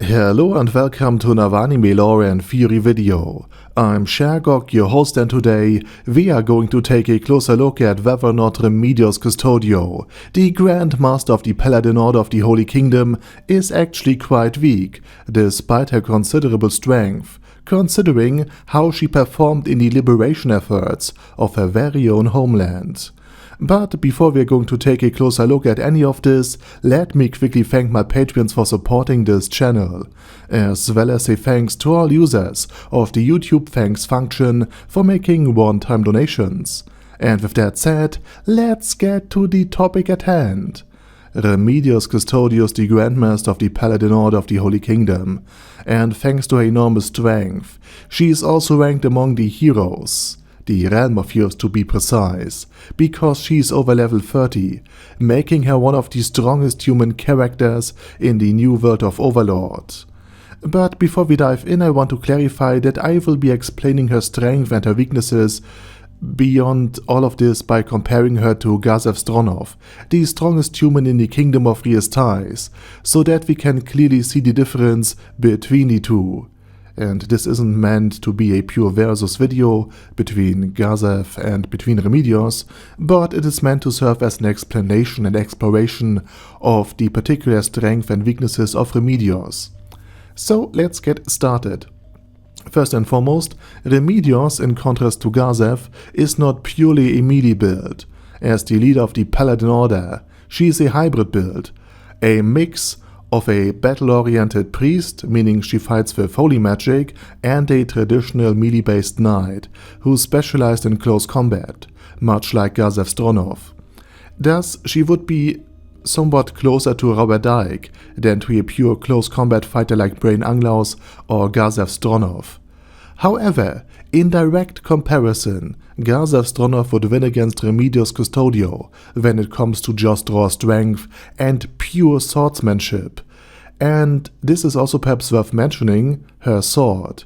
Hello and welcome to another anime lore and theory video. I'm Shergok, your host, and today we are going to take a closer look at whether or not Remedios Custodio, the Grand Master of the Paladin Order of the Holy Kingdom, is actually quite weak, despite her considerable strength, considering how she performed in the liberation efforts of her very own homeland. But before we're going to take a closer look at any of this, let me quickly thank my patrons for supporting this channel, as well as say thanks to all users of the YouTube thanks function for making one-time donations. And with that said, let's get to the topic at hand. Remedios Custodio is the Grandmaster of the Paladin Order of the Holy Kingdom, and thanks to her enormous strength, she is also ranked among the heroes. The realm of heroes to be precise, because she is over level 30, making her one of the strongest human characters in the new world of Overlord. But before we dive in, I want to clarify that I will be explaining her strength and her weaknesses beyond all of this by comparing her to Gazef Stronov, the strongest human in the Kingdom of Riestais, so that we can clearly see the difference between the two. And this isn't meant to be a pure versus video between Gazef and between Remedios, but it is meant to serve as an explanation and exploration of the particular strength and weaknesses of Remedios. So let's get started. First and foremost, Remedios, in contrast to Gazef, is not purely a melee build. As the leader of the Paladin Order, she is a hybrid build, a mix of a battle-oriented priest, meaning she fights with holy magic, and a traditional melee-based knight, who specialized in close combat, much like Gazef Stronov. Thus, she would be somewhat closer to Robert Dyke than to a pure close combat fighter like Brain Anglaus or Gazef Stronov. However, in direct comparison, Gazef Stronov would win against Remedios Custodio when it comes to just raw strength and pure swordsmanship. And this is also perhaps worth mentioning, her sword.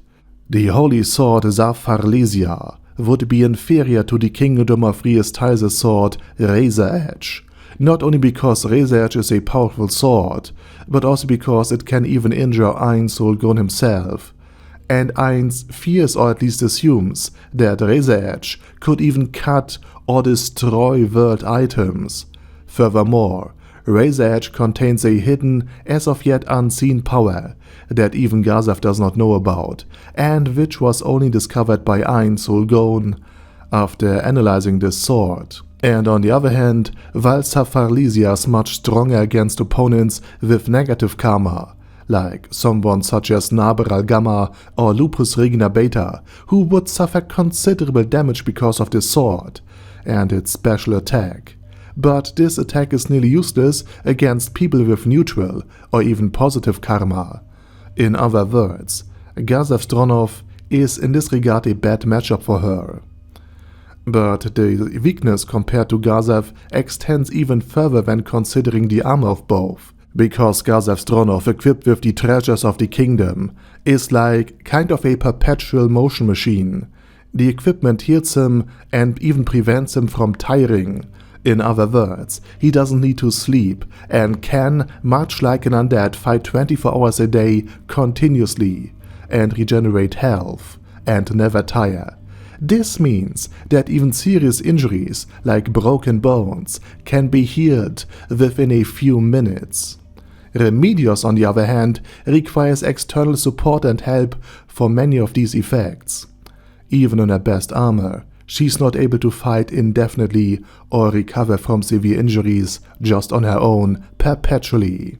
The holy sword Zafarlesia would be inferior to the Kingdom of Riestais' sword Razor Edge. Not only because Razor Edge is a powerful sword, but also because it can even injure Ein-Solgon himself. And Ainz fears, or at least assumes, that Razor Edge could even cut or destroy world items. Furthermore, Razor Edge contains a hidden, as of yet unseen power that even Gazef does not know about, and which was only discovered by Ein-Solgon after analyzing this sword. And on the other hand, while Zafarlesia is much stronger against opponents with negative karma, like someone such as Naber al-Gamma or Lupus Regina Beta, who would suffer considerable damage because of this sword and its special attack. But this attack is nearly useless against people with neutral or even positive karma. In other words, Gazef Stronov is in this regard a bad matchup for her. But the weakness compared to Gazef extends even further when considering the armor of both. Because Gazef Stronov, equipped with the treasures of the kingdom, is like kind of a perpetual motion machine. The equipment heals him and even prevents him from tiring. In other words, he doesn't need to sleep and can, much like an undead, fight 24 hours a day continuously and regenerate health and never tire. This means that even serious injuries, like broken bones, can be healed within a few minutes. Remedios, on the other hand, requires external support and help for many of these effects. Even in her best armor, she's not able to fight indefinitely or recover from severe injuries just on her own perpetually.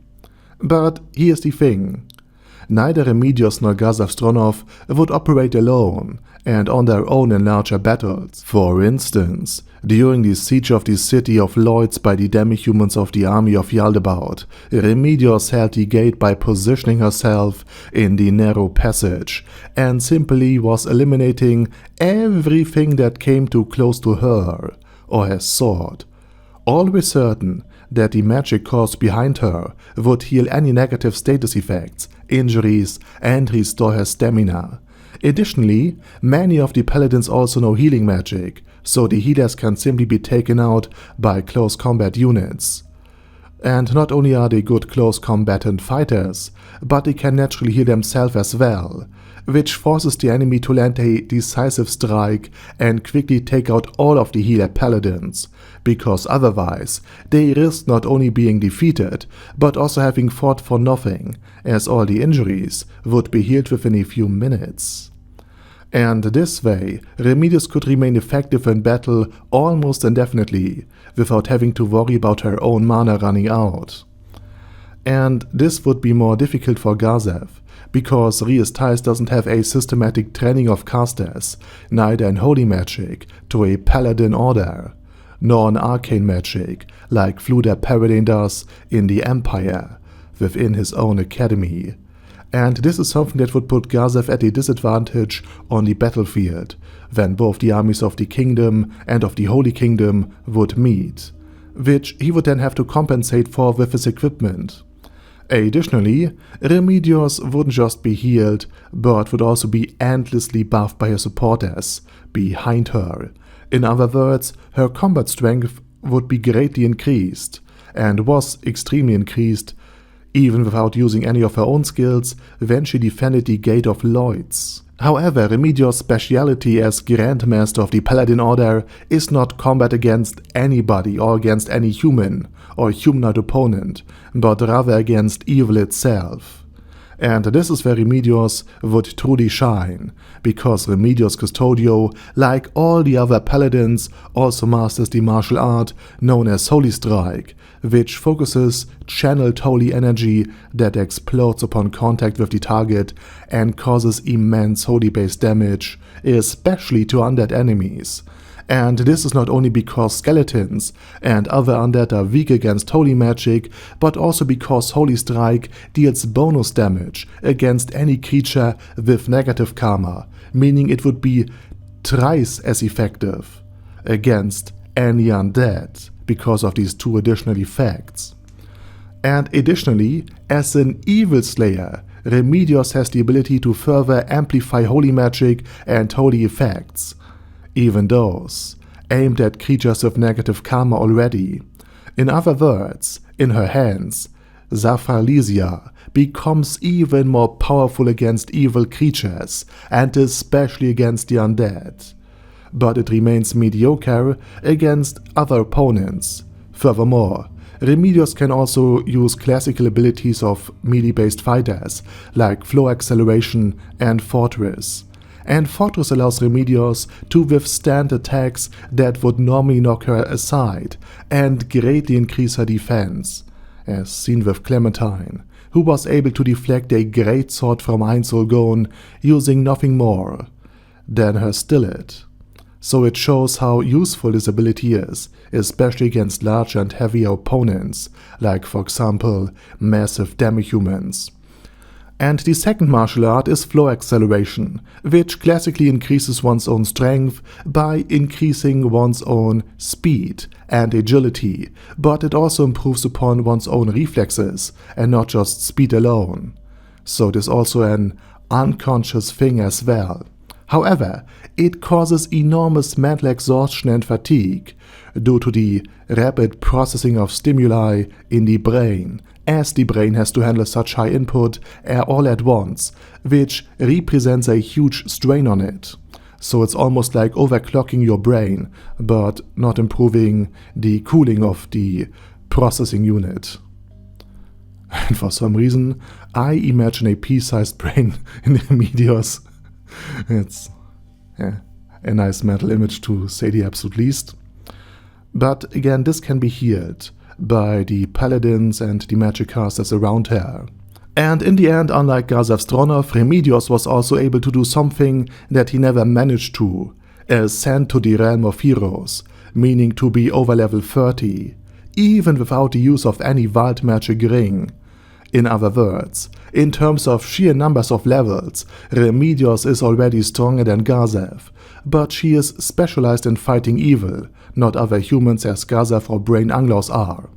But here's the thing. Neither Remedios nor Gazef Stronov would operate alone and on their own in larger battles. For instance, during the siege of the city of Lloyds by the demi-humans of the army of Yaldabaoth, Remedios held the gate by positioning herself in the narrow passage and simply was eliminating everything that came too close to her or her sword. Always certain that the magic course behind her would heal any negative status effects, injuries, and restore her stamina. Additionally, many of the paladins also know healing magic, so the healers can simply be taken out by close combat units. And not only are they good close combatant fighters, but they can naturally heal themselves as well, which forces the enemy to land a decisive strike and quickly take out all of the healer paladins, because otherwise they risk not only being defeated, but also having fought for nothing, as all the injuries would be healed within a few minutes. And this way, Remedios could remain effective in battle almost indefinitely, without having to worry about her own mana running out. And this would be more difficult for Gazev, because Riestais doesn't have a systematic training of casters, neither in holy magic to a paladin order, nor in arcane magic like Fluder Paradine does in the Empire, within his own academy. And this is something that would put Gazev at a disadvantage on the battlefield, when both the armies of the kingdom and of the Holy Kingdom would meet, which he would then have to compensate for with his equipment. Additionally, Remedios wouldn't just be healed, but would also be endlessly buffed by her supporters behind her. In other words, her combat strength would be greatly increased, and was extremely increased even without using any of her own skills when she defended the Gate of Lloyds. However, Remedios' speciality as Grandmaster of the Paladin Order is not combat against anybody or against any human or humanoid opponent, but rather against evil itself. And this is where Remedios would truly shine, because Remedios Custodio, like all the other paladins, also masters the martial art known as Holy Strike, which focuses channeled holy energy that explodes upon contact with the target and causes immense holy-based damage, especially to undead enemies. And this is not only because skeletons and other undead are weak against holy magic, but also because Holy Strike deals bonus damage against any creature with negative karma, meaning it would be thrice as effective against any undead because of these two additional effects. And additionally, as an evil slayer, Remedios has the ability to further amplify holy magic and holy effects, even those aimed at creatures with negative karma already. In other words, in her hands, Zapharlesia becomes even more powerful against evil creatures, and especially against the undead. But it remains mediocre against other opponents. Furthermore, Remedios can also use classical abilities of melee-based fighters, like Flow Acceleration and Fortress. And Fortress allows Remedios to withstand attacks that would normally knock her aside and greatly increase her defense, as seen with Clementine, who was able to deflect a great sword from Einsolgon using nothing more than her stillet. So it shows how useful this ability is, especially against large and heavier opponents, like for example massive demi-humans. And the second martial art is Flow Acceleration, which classically increases one's own strength by increasing one's own speed and agility, but it also improves upon one's own reflexes and not just speed alone. So it is also an unconscious thing as well. However, it causes enormous mental exhaustion and fatigue due to the rapid processing of stimuli in the brain, as the brain has to handle such high input all at once, which represents a huge strain on it. So it's almost like overclocking your brain, but not improving the cooling of the processing unit. And for some reason, I imagine a pea-sized brain in Remedios. It's a nice mental image to say the absolute least. But again, this can be healed by the paladins and the magic casters around her. And in the end, unlike Gazev's Stronov, Remedios was also able to do something that he never managed to: ascend to the realm of heroes, meaning to be over level 30, even without the use of any wild magic ring. In other words, in terms of sheer numbers of levels, Remedios is already stronger than Gazev, but she is specialized in fighting evil, not other humans as Gazev or Brain Anglos are.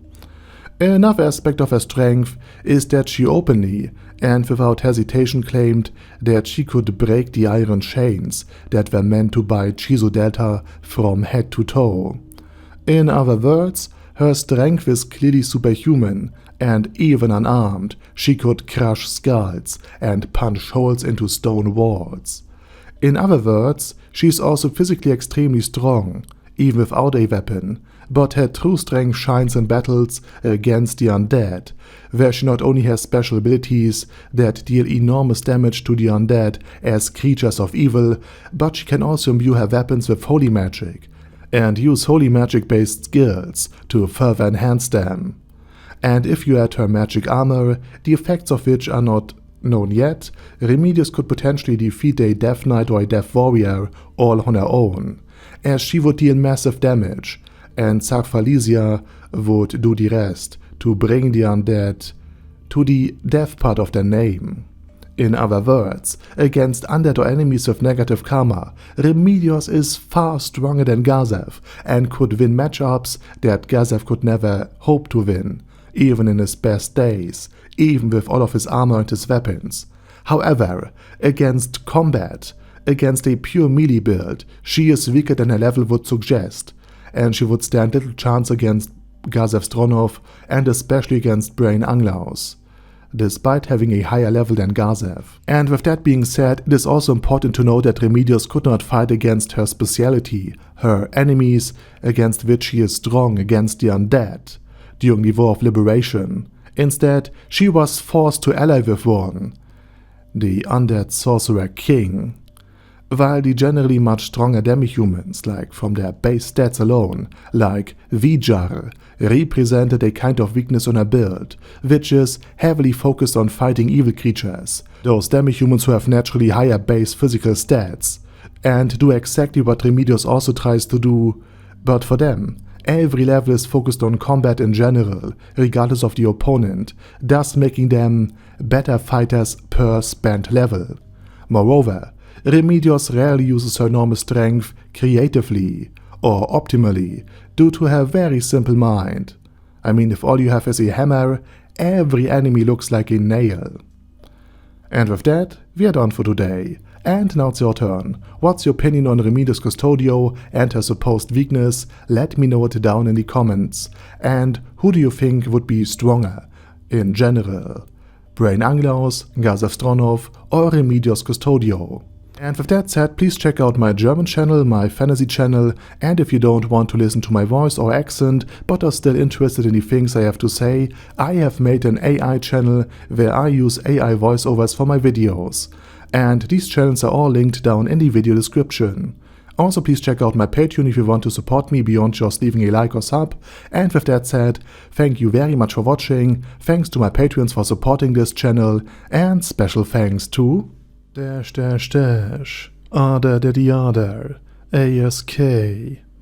Another aspect of her strength is that she openly and without hesitation claimed that she could break the iron chains that were meant to bind Chizu Delta from head to toe. In other words, Her strength is clearly superhuman, and even unarmed, she could crush skulls and punch holes into stone walls. In other words, she is also physically extremely strong, even without a weapon, but her true strength shines in battles against the undead, where she not only has special abilities that deal enormous damage to the undead as creatures of evil, but she can also imbue her weapons with holy magic, and use holy magic-based skills to further enhance them. And if you add her magic armor, the effects of which are not known yet, Remedios could potentially defeat a Death Knight or a Death Warrior all on her own, as she would deal massive damage, and Sarfalesia would do the rest to bring the undead to the death part of their name. In other words, against undead or enemies with negative karma, Remedios is far stronger than Gazev and could win matchups that Gazev could never hope to win, even in his best days, even with all of his armor and his weapons. However, against combat, against a pure melee build, she is weaker than her level would suggest, and she would stand little chance against Gazev Stronov and especially against Brain Anglaus, despite having a higher level than Gazev. And with that being said, it is also important to know that Remedios could not fight against her speciality, her enemies against which she is strong, against the undead, during the War of Liberation. Instead, she was forced to ally with one, the Undead Sorcerer King. While the generally much stronger demi-humans, like from their base stats alone, like Vijar, represented a kind of weakness on her build, which is heavily focused on fighting evil creatures, those demi-humans who have naturally higher base physical stats, and do exactly what Remedios also tries to do, but for them, every level is focused on combat in general, regardless of the opponent, thus making them better fighters per spent level. Moreover, Remedios rarely uses her enormous strength creatively or optimally due to her very simple mind. I mean, if all you have is a hammer, every enemy looks like a nail. And with that, we are done for today. And now it's your turn. What's your opinion on Remedios Custodio and her supposed weakness? Let me know it down in the comments. And who do you think would be stronger in general? Brain Anglaus, Gazev Stronov, or Remedios Custodio? And with that said, please check out my German channel, my fantasy channel, and if you don't want to listen to my voice or accent, but are still interested in the things I have to say, I have made an AI channel where I use AI voiceovers for my videos. And these channels are all linked down in the video description. Also, please check out my Patreon if you want to support me beyond just leaving a like or sub. And with that said, thank you very much for watching, thanks to my Patreons for supporting this channel, and special thanks to Ada Daddy Other, ASK,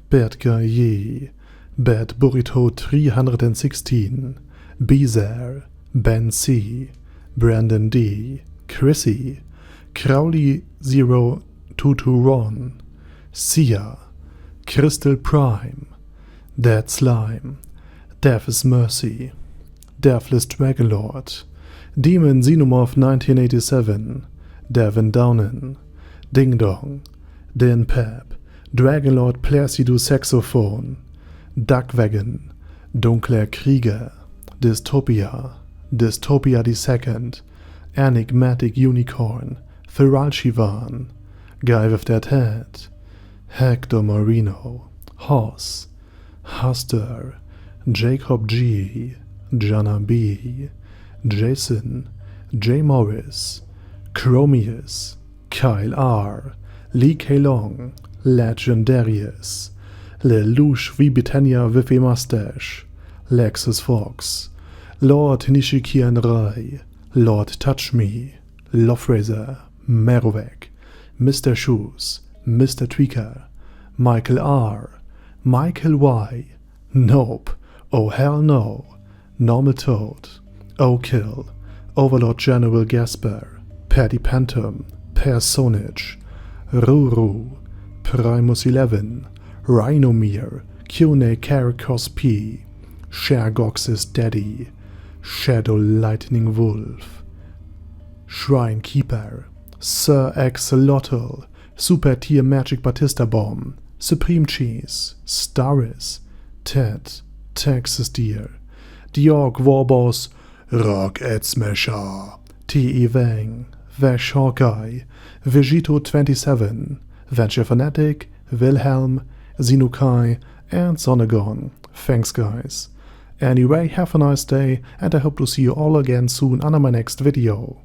Bad Guy Ye, Bad Burrito 316, Bezer, Ben C, Brandon D, Chrissy, Crowley 0221, Sia, Crystal Prime, Dead Slime, Death is Mercy, Deathless Dragonlord, Demon Xenomorph 1987, Devin Downen, Ding Dong, Dan Pep, Dragonlord Placido Saxophone, Duckwagon, Dunkler Krieger, Dystopia, Dystopia II, Enigmatic Unicorn, Feral Shivan, Guy with That Head, Hector Marino, Hoss, Huster, Jacob G, Jana B, Jason, J. Morris, Chromius, Kyle R, Lee K. Long, Legendarius, Lelouch V. Britannia with a Mustache, Lexus Fox, Lord Nishikian Rai, Lord Touch Me, Lofrazer, Merovec, Mr. Shoes, Mr. Tweaker, Michael R, Michael Y, Nope, Oh Hell No, Normal Toad, O'Kill, Overlord General Gasper, Paddy Pantum, Personage, Ruru, Primus 11, Rhinomere, Kune Caracos P, Shergox's Daddy, Shadow Lightning Wolf, Shrine Keeper, Sir Axolotl, Super Tier Magic Batista Bomb, Supreme Cheese, Staris, Ted, Texas Deer, the Orc Warboss, Rock Ed Smasher, T.E. Wang, Vash Hawkeye, Vegito27, Venture Fanatic, Wilhelm, Zinukai, and Sonagon. Thanks guys. Anyway, have a nice day, and I hope to see you all again soon on my next video.